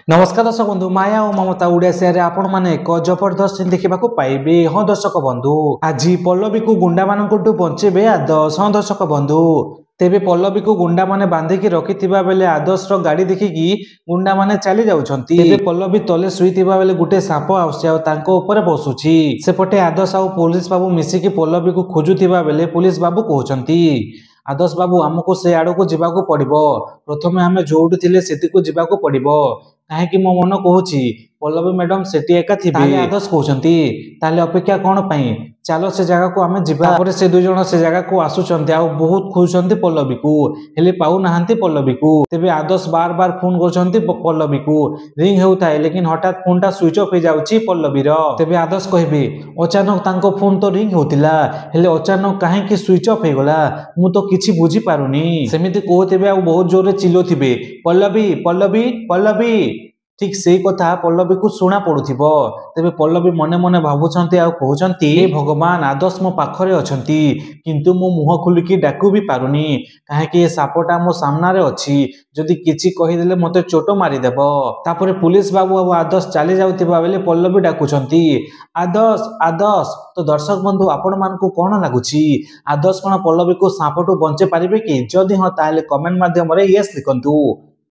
नमस्कार दर्शक बंधु माया और ममता उड़िया सेयारे आपण माने एक जबरदस्त सीन देखा पाइबे। हाँ दर्शक बंधु आज पल्लवी को गुंडा मानू बंचेबे आदर्श। हाँ दर्शक बंधु तेबे पल्लवी को गुंडा माने बांधिकी रखिथिबा बेले आदर्श रो गाड़ी देखिकी गुंडा माने चली जाउछंती। तेबे पल्लवी तले सुईथिबा बेले गुटे साप आउछि आ तांको ऊपर बसुछि। सेपटे आदर्श आ पुलिस बाबू मिसिकी पल्लवी को खोजुथिबा बेले पुलिस बाबू कहउछंती आदर्श बाबू आमको से आड़ को जीवाकू पड़िबो, प्रथमे आमे जोउठी थिले सेति को जीवाकू पड़िबो काहेकि मो मन कहूछि पल्लवी मैडम सेठी एका थिबे। ताले आदर्श कहउछंती ताले अपेक्षा कोन पई चलो से जगह को आमे जिबा। तापर से दुई जण से जगह को आसुचंती आ बहुत खुशंती पल्लवी को हेले पाउ नाहंती पल्लवी को। तेबे आदर्श बार बार फोन करछंती पल्लवी को रिंग हेउताय लेकिन हठात फोन टा स्विच ऑफ हो जाउछि पल्लवी रो। तेबे आदर्श कहबे अचानक तांको फोन तो रिंग होतिला हेले अचानक काहे कि स्विच ऑफ हो गला मु तो किछि बुझी पारुनी। सेमिति कहतेबे आ बहुत जोरे चिल्लोथिबे पल्लवी पल्लवी पल्लवी। ठीक से कथा पल्लवी को शुणा पड़ुथिबो। तेबे पल्लवी मने मने भाबुछंती आ कहउछंती हे भगवान आदर्श मो पाखरे अछंती किंतु मो मुह खुलिकी डाकू भी पारुनी काहे कि ए सापटा मो सामना रे अछि जदि किछि कहि देले मते चोट मारी देबो। तापरे पुलिस बाबू आ आदर्श चली जाउथिबा बेले पल्लवी डाकुछंती आदर्श आदर्श। तो दर्शक बंधु आपण मानकू कोन लागुछि आदर्श कोन पल्लवी को सापटू बंचे पारिबे कि? जदि हां ताले कमेंट माध्यम रे यस लिखंतु।